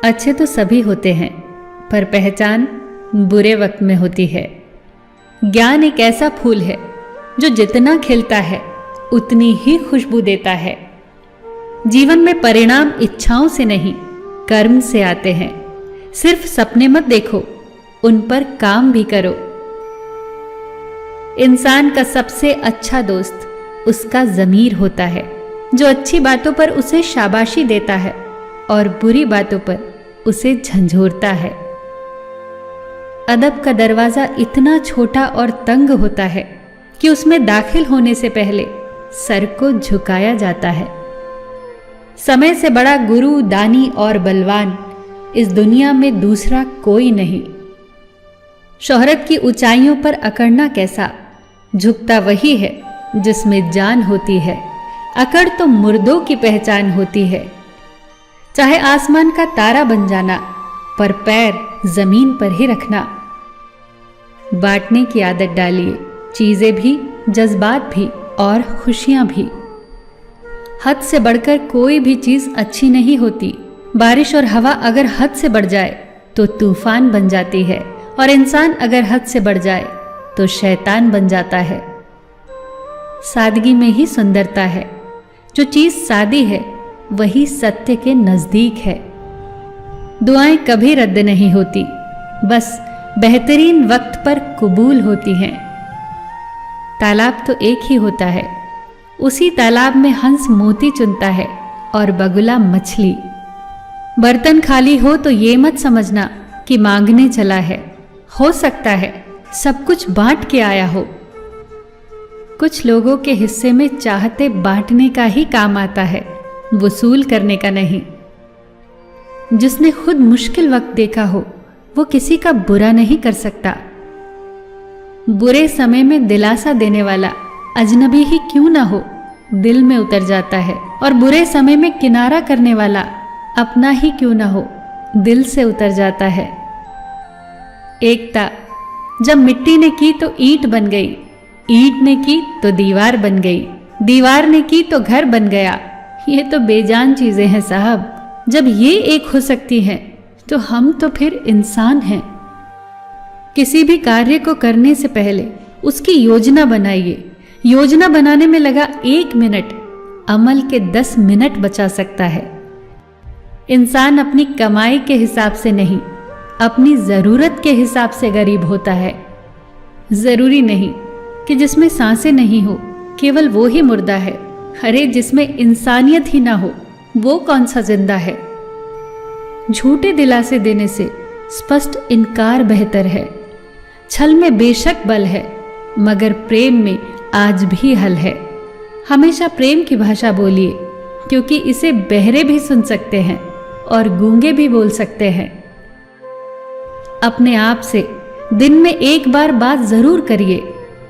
अच्छे तो सभी होते हैं, पर पहचान बुरे वक्त में होती है। ज्ञान एक ऐसा फूल है जो जितना खिलता है उतनी ही खुशबू देता है। जीवन में परिणाम इच्छाओं से नहीं, कर्म से आते हैं। सिर्फ सपने मत देखो, उन पर काम भी करो। इंसान का सबसे अच्छा दोस्त उसका ज़मीर होता है, जो अच्छी बातों पर उसे शाबाशी देता है और बुरी बातों पर उसे झंझोरता है। अदब का दरवाज़ा इतना छोटा और तंग होता है कि उसमें दाखिल होने से पहले सर को झुकाया जाता है। समय से बड़ा गुरु, दानी और बलवान इस दुनिया में दूसरा कोई नहीं। शोहरत की ऊंचाइयों पर अकड़ना कैसा, झुकता वही है जिसमें जान होती है। अकड़ तो मुर्दों की पहचान होती है। चाहे आसमान का तारा बन जाना, पर पैर जमीन पर ही रखना। बांटने की आदत डालिए, चीजें भी, जज्बात भी और खुशियां भी। हद से बढ़कर कोई भी चीज अच्छी नहीं होती। बारिश और हवा अगर हद से बढ़ जाए तो तूफान बन जाती है, और इंसान अगर हद से बढ़ जाए तो शैतान बन जाता है। सादगी में ही सुंदरता है। जो चीज सादी है वही सत्य के नजदीक है। दुआएं कभी रद्द नहीं होती, बस बेहतरीन वक्त पर कबूल होती हैं। तालाब तो एक ही होता है, उसी तालाब में हंस मोती चुनता है और बगुला मछली। बर्तन खाली हो तो ये मत समझना कि मांगने चला है। हो सकता है सब कुछ बांट के आया हो। कुछ लोगों के हिस्से में चाहते बांटने का ही काम आता है, वसूल करने का नहीं। जिसने खुद मुश्किल वक्त देखा हो वो किसी का बुरा नहीं कर सकता। बुरे समय में दिलासा देने वाला अजनबी ही क्यों ना हो, दिल में उतर जाता है, और बुरे समय में किनारा करने वाला अपना ही क्यों ना हो, दिल से उतर जाता है। एकता जब मिट्टी ने की तो ईंट बन गई, ईंट ने की तो दीवार बन गई, दीवार ने की तो घर बन गया। ये तो बेजान चीजें हैं साहब। जब ये एक हो सकती हैं तो हम तो फिर इंसान हैं। किसी भी कार्य को करने से पहले उसकी योजना बनाइए। योजना बनाने में लगा 1 मिनट अमल के 10 मिनट बचा सकता है। इंसान अपनी कमाई के हिसाब से नहीं, अपनी जरूरत के हिसाब से गरीब होता है। जरूरी नहीं कि जिसमें सांसें नहीं हो केवल वो ही मुर्दा है। अरे जिसमें इंसानियत ही ना हो वो कौन सा जिंदा है। झूठे दिलासे देने से स्पष्ट इनकार बेहतर है। छल में बेशक बल है, मगर प्रेम में आज भी हल है। हमेशा प्रेम की भाषा बोलिए, क्योंकि इसे बहरे भी सुन सकते हैं और गूंगे भी बोल सकते हैं। अपने आप से दिन में 1 बार बात जरूर करिए,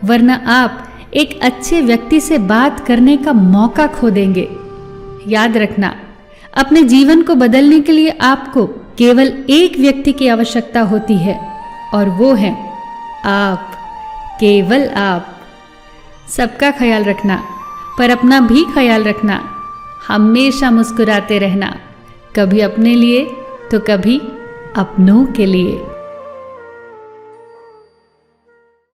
वरना आप एक अच्छे व्यक्ति से बात करने का मौका खो देंगे। याद रखना, अपने जीवन को बदलने के लिए आपको केवल एक व्यक्ति की आवश्यकता होती है, और वो है आप, केवल आप। सबका ख्याल रखना, पर अपना भी ख्याल रखना। हमेशा मुस्कुराते रहना, कभी अपने लिए तो कभी अपनों के लिए।